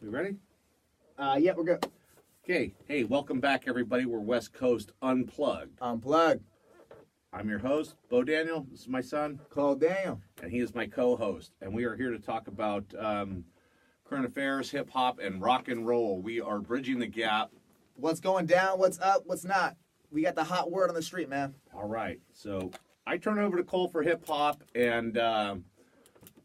We ready? Yeah, we're good. Okay. Hey, welcome back, everybody. We're West Coast Unplugged. Unplugged. I'm your host, Bo Daniel. This is my son, Cole Daniel. and he is my co-host. And we are here to talk about current affairs, hip hop, and rock and roll. We are bridging the gap. What's going down? What's up? What's not? We got the hot word on the street, man. All right. So I turn over to Cole for hip hop, and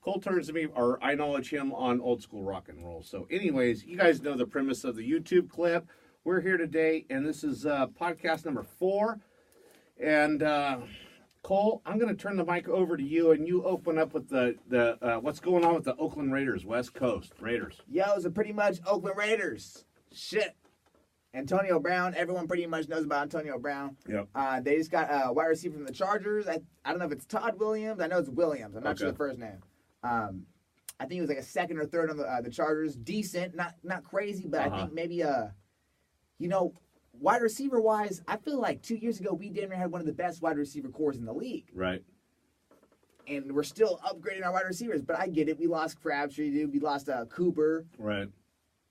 Cole turns to me, or I acknowledge him on old school rock and roll. So, anyways, you guys know the premise of the YouTube clip. We're here today, and this is podcast number 4. And Cole, I'm going to turn the mic over to you, and you open up with the what's going on with the Oakland Raiders, West Coast Raiders. Yo, so pretty much Oakland Raiders. Shit. Antonio Brown. Everyone pretty much knows about Antonio Brown. Yep. They just got a wide receiver from the Chargers. I don't know if it's Todd Williams. I know it's Williams. I'm not sure the first name. I think he was like a second or third on the Chargers. Decent, not crazy, but I think maybe wide receiver wise, I feel like 2 years ago we damn near had one of the best wide receiver cores in the league. Right. And we're still upgrading our wide receivers, but I get it. We lost Crabtree, dude. We lost Cooper. Right.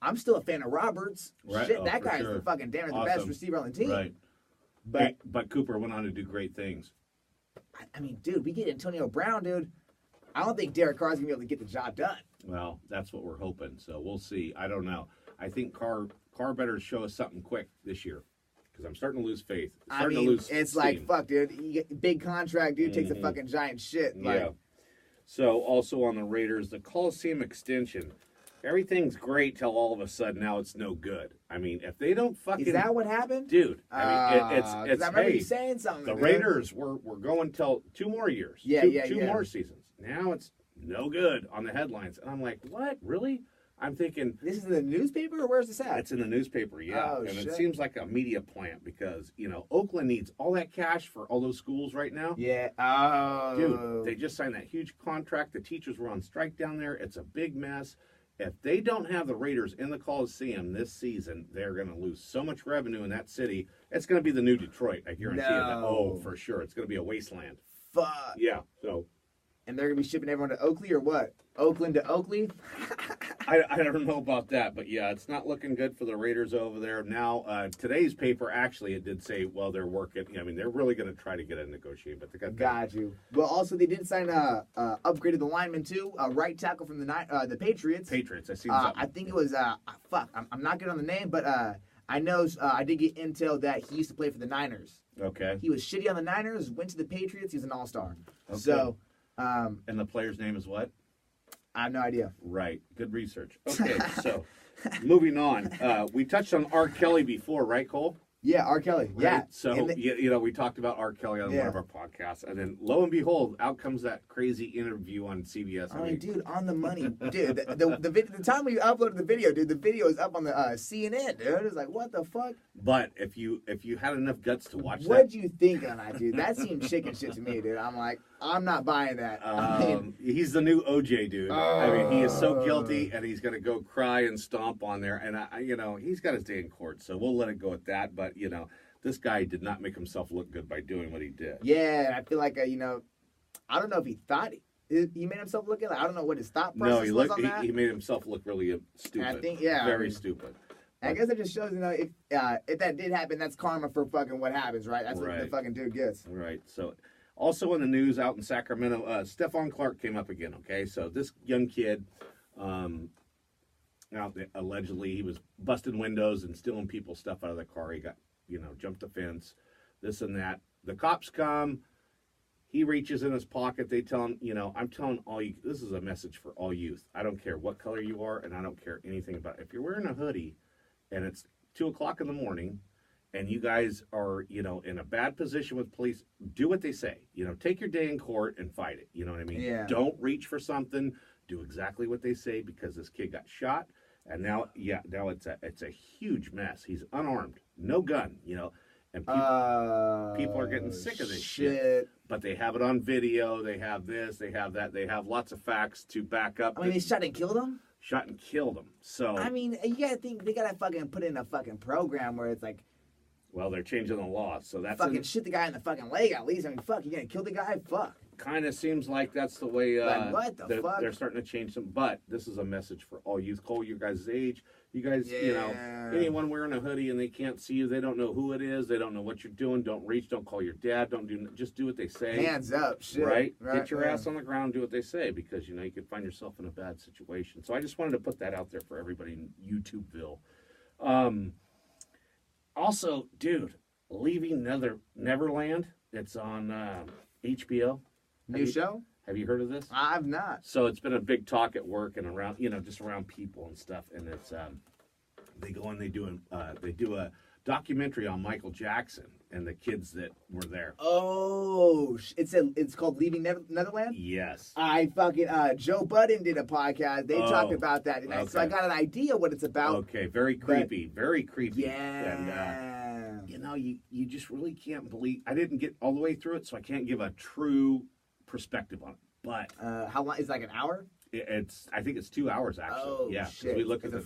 I'm still a fan of Roberts. Right. Shit, that guy's the fucking damn near the best receiver on the team. Right. But Cooper went on to do great things. I mean, dude, we get Antonio Brown, dude. I don't think Derek Carr's going to be able to get the job done. Well, that's what we're hoping. So we'll see. I don't know. I think Carr better show us something quick this year because I'm starting to lose faith. It's like, fuck, dude. You get big contract, dude, takes a fucking giant shit. Yeah. So also on the Raiders, the Coliseum extension. Everything's great till all of a sudden now it's no good. I mean, if they don't fucking... Is that what happened? Dude, I mean, it's I remember you saying something. The Raiders were going till 2 more years. Two more seasons. Now it's no good on the headlines. And I'm like, what? Really? I'm thinking... This is in the newspaper, or where's this at? It's in the newspaper, yeah. Oh, and shit. It seems like a media plant because, Oakland needs all that cash for all those schools right now. Yeah. Oh. Dude, they just signed that huge contract. The teachers were on strike down there. It's a big mess. If they don't have the Raiders in the Coliseum this season, they're going to lose so much revenue in that city. It's going to be the new Detroit. I guarantee you that. Oh, for sure. It's going to be a wasteland. Fuck. Yeah, so... And they're going to be shipping everyone to Oakley or what? Oakland to Oakley? I don't know about that, but yeah, it's not looking good for the Raiders over there. Now, today's paper, actually, it did say, well, they're working. I mean, they're really going to try to get a negotiation, but they got you. Well, also, they did sign upgraded the lineman, too. A right tackle from the Patriots. Patriots, I see something. I think it was, I'm not good on the name, but I know I did get intel that he used to play for the Niners. Okay. He was shitty on the Niners, went to the Patriots, he was an all-star. Okay. So... and the player's name is what? I have no idea. Right. Good research. Okay, so moving on. We touched on R. Kelly before, right, Cole? Yeah, R. Kelly. Right? Yeah. So, we talked about R. Kelly on one of our podcasts, and then lo and behold, out comes that crazy interview on CBS. I mean, dude, on the money. Dude, the time we uploaded the video, dude, the video is up on the CNN, dude. It's like, what the fuck? But if you had enough guts to watch what'd you think on that, dude? That seemed chicken shit to me, dude. I'm like, I'm not buying that. He's the new OJ, dude. I mean, he is so guilty, and he's going to go cry and stomp on there. And, he's got his day in court, so we'll let it go at that. But, this guy did not make himself look good by doing what he did. Yeah, I feel like, I don't know if he thought he made himself look good. Like, I don't know what his thought process was on that. He made himself look really stupid. I think, very stupid. I guess it just shows, if that did happen, that's karma for fucking what happens, right? That's what the fucking dude gets. Right. So, also in the news out in Sacramento, Stephon Clark came up again, okay? So, this young kid, allegedly he was busting windows and stealing people's stuff out of the car. He got, jumped the fence, this and that. The cops come. He reaches in his pocket. They tell him, I'm telling all you, this is a message for all youth. I don't care what color you are, and I don't care anything about it. If you're wearing a hoodie and it's 2 o'clock in the morning and you guys are, in a bad position with police, do what they say. Take your day in court and fight it. You know what I mean? Yeah. Don't reach for something. Do exactly what they say because this kid got shot. And now it's a huge mess. He's unarmed, no gun, and people are getting sick of this shit. But they have it on video. They have this. They have that. They have lots of facts to back up. I mean, they shot and killed him? Shot and killed him. So I mean, you gotta think they gotta fucking put in a fucking program where it's like, well, they're changing the law, so that's fucking shoot the guy in the fucking leg at least. I mean, fuck, you gonna kill the guy? Fuck. kind of seems like that's the way Like, what the fuck? they're starting to change them. But this is a message for all youth. Cole, your guys' age. You guys, you know, anyone wearing a hoodie and they can't see you, they don't know who it is, they don't know what you're doing. Don't reach, don't call your dad, just do what they say. Hands up, shit. Right? Get your ass on the ground, do what they say, because you know you could find yourself in a bad situation. So I just wanted to put that out there for everybody in YouTubeville. Also, dude, Leaving Neverland. It's on HBO. New show? Have you heard of this? I've not. So it's been a big talk at work and around, you know, just around people and stuff. And it's they go and they do a documentary on Michael Jackson and the kids that were there. Oh, it's called Leaving Netherland? Yes. I fucking Joe Budden did a podcast. They talked about that, and so I got an idea what it's about. Okay, very creepy, very creepy. Yeah. And you know, you just really can't believe. I didn't get all the way through it, so I can't give a true perspective on it. But how long? Is it like an hour? I think it's 2 hours actually. Oh, yeah, shit. We look it's at a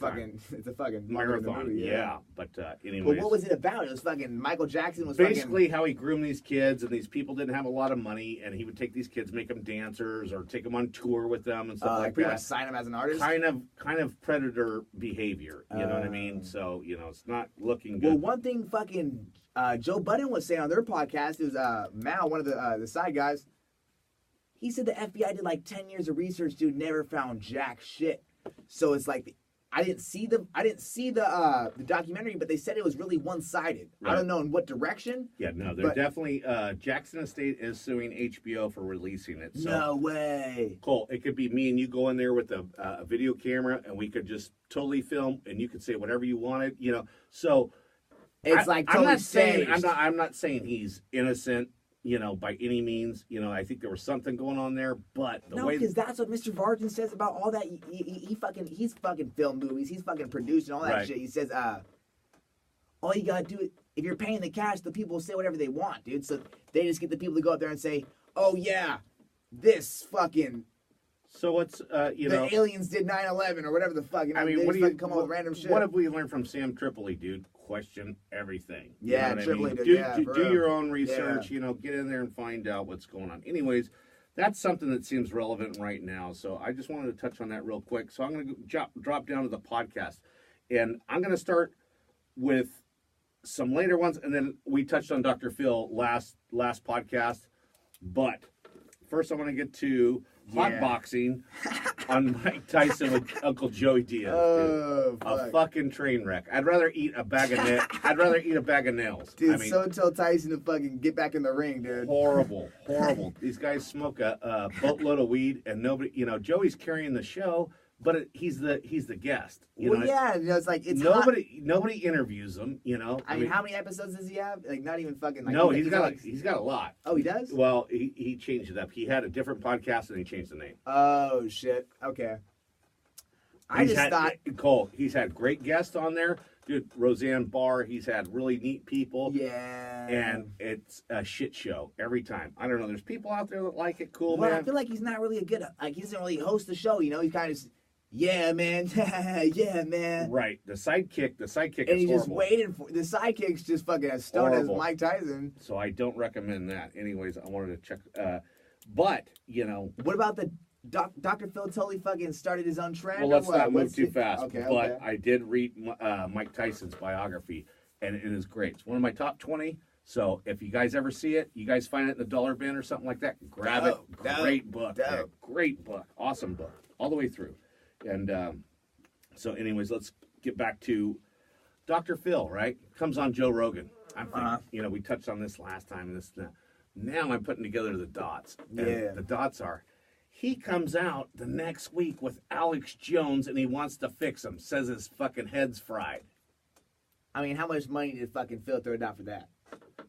fucking marathon. Movie, yeah. But anyways. But what was it about? It was fucking Michael Jackson was basically how he groomed these kids, and these people didn't have a lot of money, and he would take these kids, make them dancers, or take them on tour with them and stuff like pretty that. much sign them as an artist. Kind of predator behavior. You know what I mean? So you know, it's not looking good. Well, one thing fucking Joe Budden was saying on their podcast is Mal, one of the side guys. He said the FBI did like 10 years of research, dude, never found jack shit. So it's like I didn't see the documentary, but they said it was really one-sided. Right. I don't know in what direction. Yeah, no, they're definitely Jackson Estate is suing HBO for releasing it. So, no way. Cole, it could be me and you go in there with a video camera, and we could just totally film, and you could say whatever you wanted, you know. So it's like totally I'm not saying he's innocent, you know, by any means. You know, I think there was something going on there, but because that's what Mr. Vartan says about all that. He's fucking filmed movies. He's fucking producing all that shit. He says, all you gotta do is, if you're paying the cash, the people will say whatever they want, dude. So they just get the people to go up there and say, oh yeah, this fucking. So what's the aliens did 9/11 or whatever the fuck. You know, I mean, what do you come up with random shit? What have we learned from Sam Tripoli, dude? Question everything. Yeah, you know Tripoli I mean? Do your own research. You know, get in there and find out what's going on. Anyways, that's something that seems relevant right now. So I just wanted to touch on that real quick. So I'm going to drop down to the podcast, and I'm going to start with some later ones, and then we touched on Dr. Phil last podcast. But first, I want to get to hot boxing on Mike Tyson with Uncle Joey Diaz. Oh, a fucking train wreck. I'd rather eat a bag of nails. Dude, I mean, so tell Tyson to fucking get back in the ring, dude. Horrible. These guys smoke a boatload of weed, and nobody, you know, Joey's carrying the show, but he's the guest. You know? Yeah, it's like it's nobody interviews him. You know, I mean, how many episodes does he have? Like, not even fucking. Like, no, he's got a lot. Oh, he does. Well, he changed it up. He had a different podcast, and he changed the name. Oh shit. Okay. Cole. He's had great guests on there. Dude, Roseanne Barr. He's had really neat people. Yeah. And it's a shit show every time. I don't know. There's people out there that like it. Cool, well, man. I feel like he's not really a good. Like, he doesn't really host the show. You know, he's kind of. Yeah, man. Yeah, man. Right. The sidekick and is horrible. And he's just waiting for the sidekick's just fucking as stoned as Mike Tyson. So I don't recommend that. Anyways, I wanted to check. But you know, what about the Dr. Phil totally fucking started his own trend? Well, let's not move too fast. Okay, but I did read Mike Tyson's biography, and it is great. It's one of my top 20. So if you guys ever see it, you guys find it in the dollar bin or something like that, grab it. Great book. Man. Great book. Awesome book. All the way through. And so anyways, let's get back to Dr. Phil, right? Comes on Joe Rogan. I'm thinking, you know, we touched on this last time. Now I'm putting together the dots. And the dots are, he comes out the next week with Alex Jones and he wants to fix him. Says his fucking head's fried. I mean, how much money did fucking Phil throw down for that?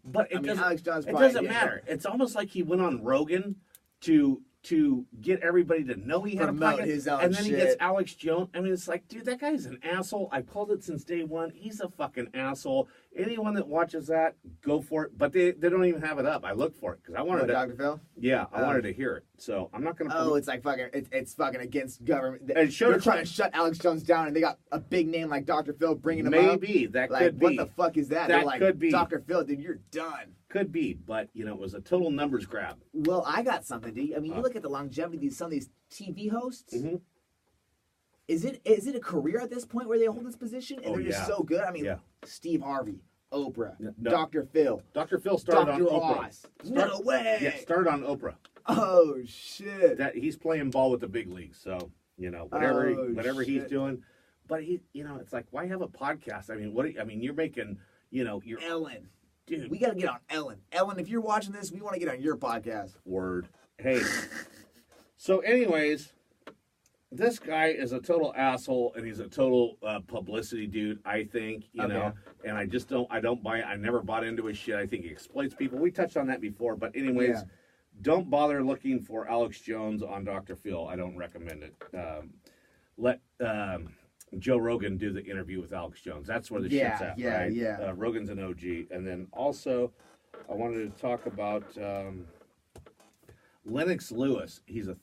But it doesn't matter. It's almost like he went on Rogan to get everybody to know he had a podcast, and then he gets Alex Jones. I mean, it's like, dude, that guy's an asshole. I've called it since day one. He's a fucking asshole. anyone that watches that, go for it. But they don't even have it up. I looked for it because I wanted to. Dr. Phil? Yeah, I wanted to hear it. So I'm not going to. Oh, it's like fucking. It's fucking against government. And They're trying to shut Alex Jones down, and they got a big name like Dr. Phil bringing him up. Maybe that like, could be. What the fuck is that? That They're like, could be. Dr. Phil, dude, you're done. Could be, but it was a total numbers grab. Well, I got something, dude. I mean, you look at the longevity of some of these TV hosts. Mm-hmm. Is it a career at this point where they hold this position and they're just so good? I mean, Steve Harvey, Oprah, No. Dr. Phil. Dr. Phil started on Oprah. Oz. No way. Yeah, started on Oprah. Oh shit. That he's playing ball with the big leagues. So whatever he's doing, but it's like, why have a podcast? I mean, you're making, you're Ellen. Dude, we got to get on Ellen. Ellen, if you're watching this, we want to get on your podcast. Word. Hey. So, anyways, this guy is a total asshole, and he's a total publicity dude, I think, you know, and I don't buy it. I never bought into his shit. I think he exploits people. We touched on that before, but anyways, don't bother looking for Alex Jones on Dr. Phil. I don't recommend it. Let Joe Rogan do the interview with Alex Jones. That's where the shit's at, right? Yeah. Rogan's an OG. And then also, I wanted to talk about Lennox Lewis. He's a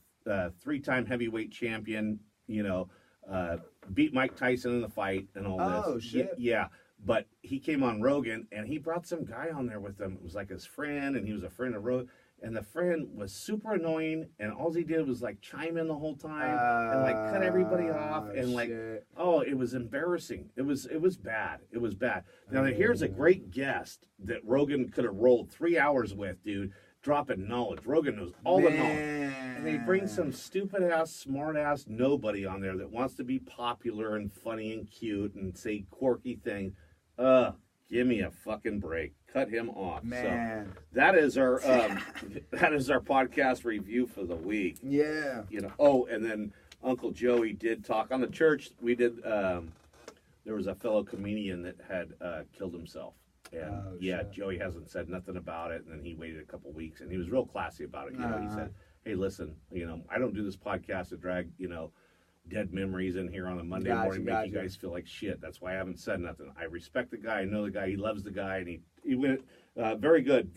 three-time heavyweight champion, beat Mike Tyson in the fight and all this. Oh, shit. Yeah. But he came on Rogan, and he brought some guy on there with him. It was like his friend, and he was a friend of Rogan. And the friend was super annoying, and all he did was like chime in the whole time and like cut everybody off, and it was embarrassing. It was bad. It was bad. Now here's a great guest that Rogan could have rolled 3 hours with, dude, dropping knowledge. Rogan knows all the knowledge, and they bring some stupid ass, smart ass nobody on there that wants to be popular and funny and cute and say quirky things. Give me a fucking break. Cut him off. Man. So that is our podcast review for the week. Yeah. Oh, and then Uncle Joey did talk on the church. We did there was a fellow comedian that had killed himself. And shit. Joey hasn't said nothing about it, and then he waited a couple weeks, and he was real classy about it. He said, "Hey, listen, I don't do this podcast to drag, dead memories in here on a Monday morning, make you guys feel like shit. That's why I haven't said nothing. I respect the guy. I know the guy. He loves the guy, and he went very good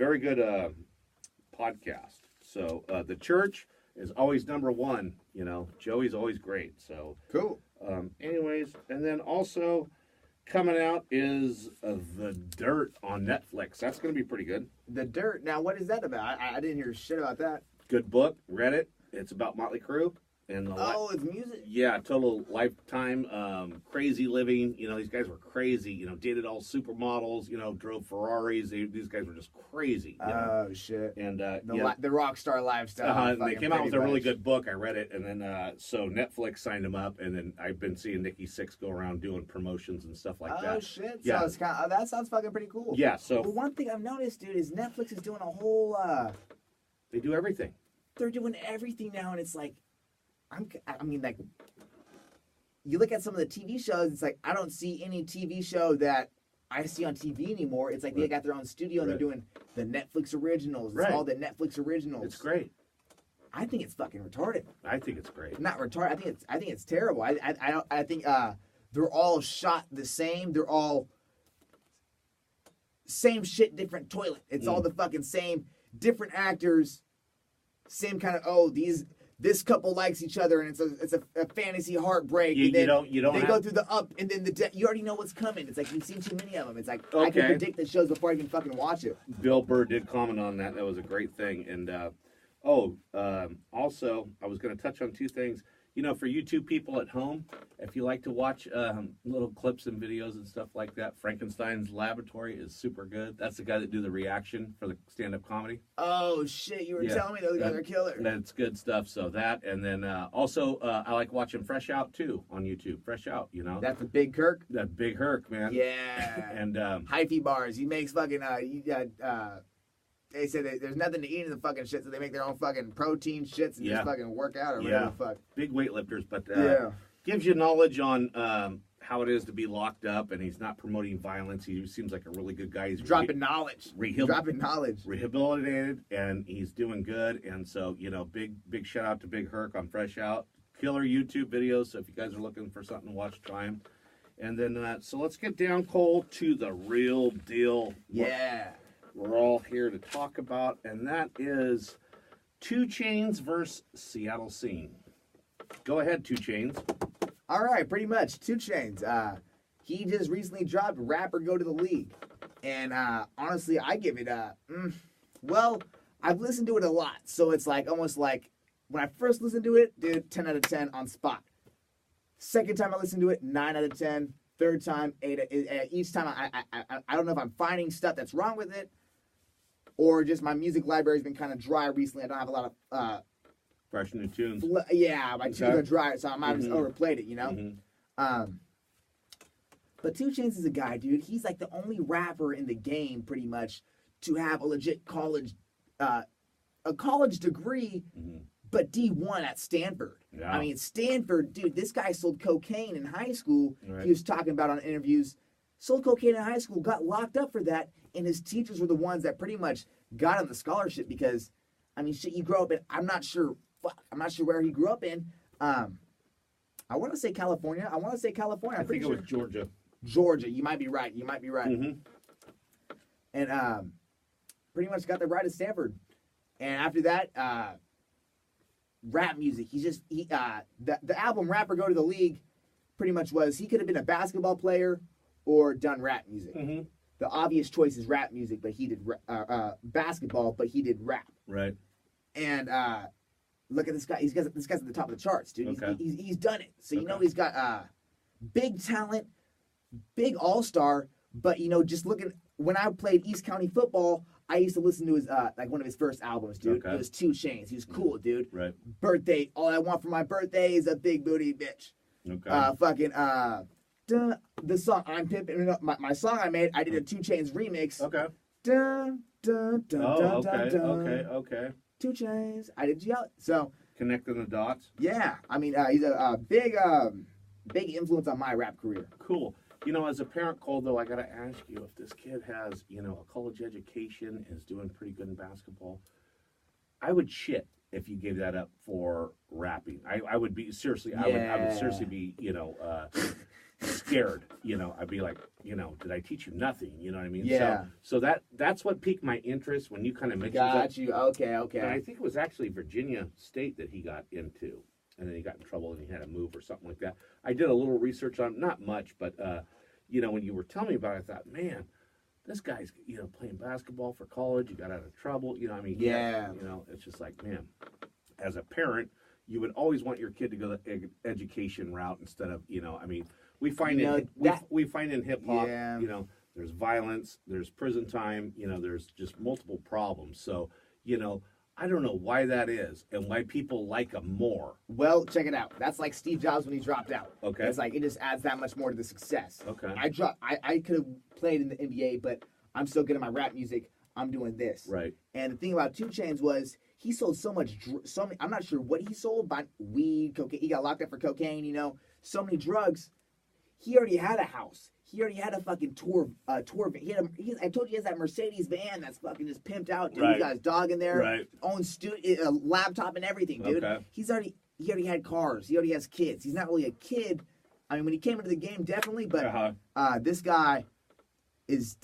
podcast. So the church is always number one. Joey's always great. So cool. Anyways, and then also coming out is The Dirt on Netflix. That's going to be pretty good. The Dirt. Now, what is that about? I didn't hear shit about that. Good book. Read it. It's about Motley Crue. And it's music? Yeah, total lifetime, crazy living. These guys were crazy. Dated all supermodels, drove Ferraris. These guys were just crazy. Oh, shit. And the rock star lifestyle. And they came out with a really good book. I read it. And then, so Netflix signed them up. And then I've been seeing Nikki Sixx go around doing promotions and stuff like that. Oh, shit. Yeah. So it's that sounds fucking pretty cool. Yeah, so. But one thing I've noticed, dude, is Netflix is doing a whole. They do everything. They're doing everything now, and it's like, you look at some of the TV shows, it's like, I don't see any TV show that I see on TV anymore. It's like they got their own studio and they're doing the Netflix originals. It's all the Netflix originals. It's great. I think it's fucking retarded. I think it's great. Not retarded. I think it's terrible. I think they're all shot the same. They're all same shit, different toilet. It's all the fucking same, different actors, same kind of this couple likes each other, and it's a fantasy heartbreak. You then don't they go through the up, and then you already know what's coming. It's like you've seen too many of them. It's like I can predict the shows before I even fucking watch it. Bill Burr did comment on that. That was a great thing. And also, I was going to touch on two things. For YouTube people at home, if you like to watch little clips and videos and stuff like that, Frankenstein's Laboratory is super good. That's the guy that do the reaction for the stand-up comedy. Oh, shit. You were telling me those guys are killer. That's good stuff. So that, and then also I like watching Fresh Out, too, on YouTube. Fresh Out, That's the Big Kirk? That Big Herc, man. Yeah. And hyphy bars. He makes fucking, they say there's nothing to eat in the fucking shit, so they make their own fucking protein shits and just fucking work out or whatever the fuck. Big weightlifters, but gives you knowledge on how it is to be locked up, and he's not promoting violence. He seems like a really good guy. He's dropping knowledge. Rehabilitated, and he's doing good. And so, big shout out to Big Herc on Fresh Out. Killer YouTube videos, so if you guys are looking for something to watch, try him. And then, so let's get down, Cole, to the real deal. Yeah. We're all here to talk about, and that is 2 Chainz versus Seattle Scene. Go ahead, 2 Chainz. All right, pretty much. 2 Chainz. He just recently dropped Rapper Go to the League. And honestly, I give it well, I've listened to it a lot. So it's like almost like when I first listened to it, dude, 10 out of 10 on spot. Second time I listened to it, 9 out of 10. Third time, 8. Each time, I don't know if I'm finding stuff that's wrong with it, or just my music library's been kind of dry recently. I don't have a lot of fresh new tunes. Yeah, my tunes are dry, so I might have just overplayed it, you know. But 2 Chainz is a guy, dude. He's like the only rapper in the game, pretty much, to have a legit college degree. But D1 at Stanford. Yeah. I mean, Stanford, dude, this guy sold cocaine in high school. Right. He was talking about on interviews. Sold cocaine in high school, got locked up for that, and his teachers were the ones that pretty much got him the scholarship because, I mean, shit, he grew up in, I'm not sure where he grew up in. I want to say California. I think it was Georgia. Georgia. You might be right. And pretty much got the right to Stanford. And after that, rap music. The album Rapper Go to the League pretty much was he could have been a basketball player or done rap music. The obvious choice is rap music, but he did basketball, but he did rap. Right. And look at this guy. This guy's at the top of the charts, dude. Okay. He's done it. So you know he's got big talent, big all-star. But you know, just looking when I played East County football, I used to listen to his like one of his first albums, dude. It was 2 Chainz. He was cool, dude. Right. Birthday. All I want for my birthday is a big booty bitch. Okay. The song I'm pimping. My song I made. I did a 2 Chainz remix. Okay. Dun, dun, dun, oh, dun, okay. dun. Okay. 2 Chainz. I did yell. So connecting the dots. Yeah. I mean, he's a big influence on my rap career. Cool. You know, as a parent, Cole, though, I got to ask you, if this kid has, you know, a college education, is doing pretty good in basketball, I would shit if you gave that up for rapping. I would be, seriously, I would seriously be, you know, scared. You know, I'd be like, you know, did I teach you nothing? You know what I mean? Yeah. So that's what piqued my interest when you kind of mentioned Got you. Okay. And I think it was actually Virginia State that he got into. And then he got in trouble and he had to move or something like that. I did a little research on, not much, but, you know, when you were telling me about it, I thought, man, this guy's, you know, playing basketball for college. He got out of trouble. You know, I mean, yeah. You know, it's just like, man, as a parent, you would always want your kid to go the education route instead of, you know, I mean, we find we find in hip hop, you know, there's violence, there's prison time, you know, there's just multiple problems. So, you know, I don't know why that is and why people like him more. Well, check it out. That's like Steve Jobs when he dropped out. Okay. It's like it just adds that much more to the success. Okay. I could have played in the NBA, but I'm so good at my rap music. I'm doing this. Right. And the thing about 2 Chainz was he sold so much. I'm not sure what he sold, but weed, cocaine. He got locked up for cocaine. You know, so many drugs. He already had a house. He already had a fucking tour van. I told you he has that Mercedes van that's fucking just pimped out, dude. Right. He got his dog in there, right. Own a laptop and everything, dude. Okay. He already had cars. He already has kids. He's not really a kid. I mean, when he came into the game, definitely, but this guy is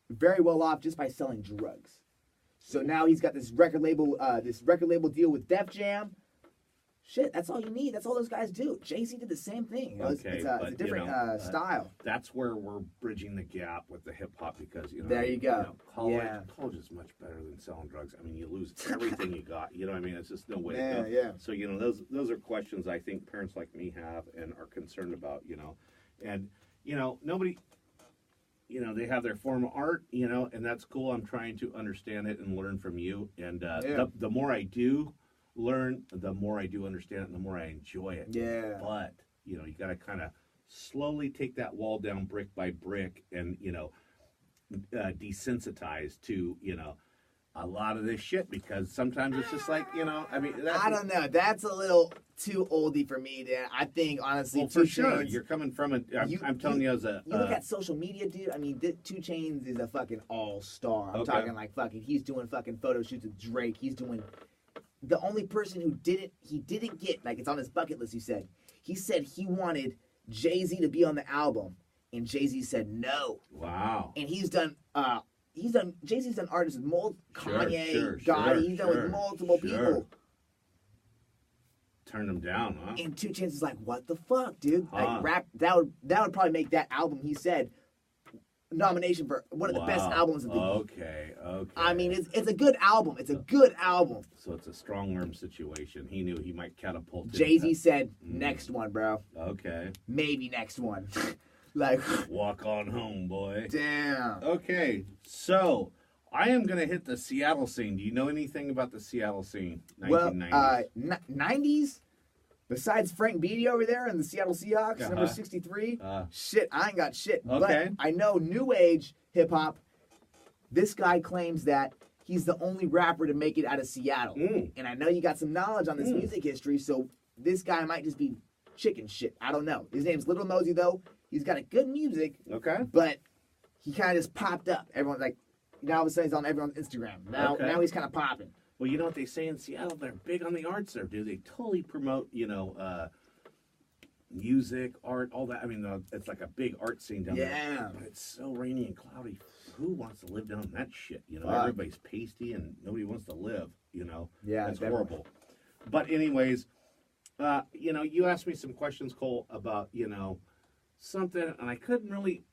very well off just by selling drugs. So now he's got this record label deal with Def Jam. Shit, that's all you need. That's all those guys do. Jay-Z did the same thing. You know, it's a different style. That's where we're bridging the gap with the hip hop because, you know, there you go. College is much better than selling drugs. I mean, you lose everything you got. You know what I mean? It's just no way to go. Yeah. So, you know, those are questions I think parents like me have and are concerned about, you know. And, you know, nobody, you know, they have their form of art, you know, and that's cool. I'm trying to understand it and learn from you. And the more I do learn, the more I do understand it and the more I enjoy it. Yeah. But, you know, you got to kind of slowly take that wall down brick by brick and, you know, desensitize to, you know, a lot of this shit because sometimes it's just like, you know, I mean. I don't know. That's a little too oldie for me, Dan. I think, honestly, well, for sure. You're coming from I'm telling you as a. You look at social media, dude. I mean, 2 Chainz is a fucking all-star. I'm talking like fucking, he's doing fucking photo shoots with Drake. He's doing the only person who didn't get, like, it's on his bucket list, he said he wanted Jay-Z to be on the album, and Jay-Z said no. Wow. And Jay-Z's done artists with Kanye, Gotti, he's done with multiple people. Turned him down, huh? And 2 Chainz is like, what the fuck, dude? Like, rap, that would probably make that album, he said, nomination for one of the best albums of the year. Okay. I mean, it's a good album. It's a good album. So it's a strong arm situation. He knew he might catapult. Jay-Z said, next one, bro. Okay. Maybe next one. Like, walk on home, boy. Damn. Okay, so I am going to hit the Seattle scene. Do you know anything about the Seattle scene? 1990s? Well, 90s? Besides Frank Beatty over there and the Seattle Seahawks, number 63, shit, I ain't got shit. Okay. But I know new age hip-hop, this guy claims that he's the only rapper to make it out of Seattle. And I know you got some knowledge on this music history, so this guy might just be chicken shit. I don't know. His name's Little Mosey, though. He's got a good music. Okay. But he kind of just popped up. Everyone's like, now all of a sudden he's on everyone's Instagram. Now he's kind of popping. Well, you know what they say in Seattle? They're big on the arts there, dude. They totally promote, music, art, all that. I mean, it's like a big art scene down there. Yeah. But it's so rainy and cloudy. Who wants to live down in that shit? Everybody's pasty and nobody wants to live, Yeah, it's definitely horrible. But anyways, you asked me some questions, Cole, about, something, and I couldn't really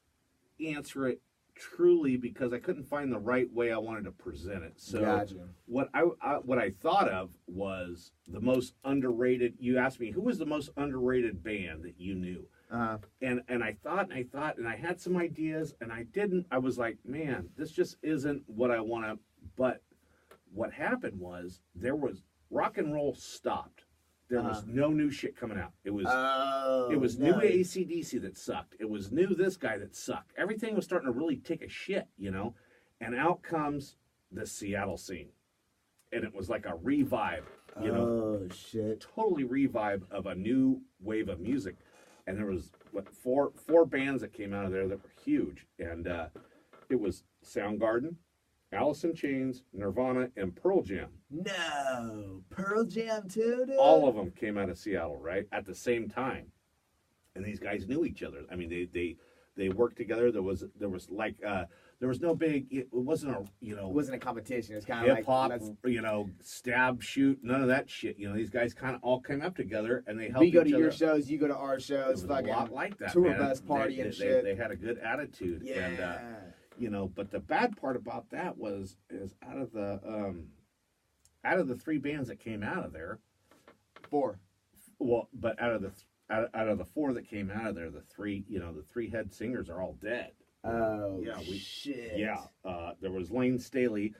answer it truly because I couldn't find the right way I wanted to present it. So gotcha. what I thought of was the most underrated. You asked me who was the most underrated band that you knew, and I thought and I had some ideas and I didn't. I was like, man, this just isn't what I want to. But what happened was there was rock and roll stopped. There was no new shit coming out. It was new AC/DC that sucked. It was new this guy that sucked. Everything was starting to really take a shit, And out comes the Seattle scene. And it was like a revive, Oh, shit. Totally revive of a new wave of music. And there was, four bands that came out of there that were huge. And it was Soundgarden, Alice in Chains, Nirvana, and Pearl Jam. No, Pearl Jam too, dude? All of them came out of Seattle, right? At the same time. And these guys knew each other. I mean, they worked together. There was no big, it wasn't a, It wasn't a competition. It was kind of hip hop, stab, shoot, none of that shit. These guys kind of all came up together and they helped each other. We go to your shows, you go to our shows. It was a lot like that, tour man. bus party and shit. They had a good attitude. Yeah. And, but the bad part about that is out of the 3 bands that came out of there, 4. Well, but out of the 4 that came out of there, the 3 head singers are all dead. Oh, shit. Yeah. There was Lane Staley.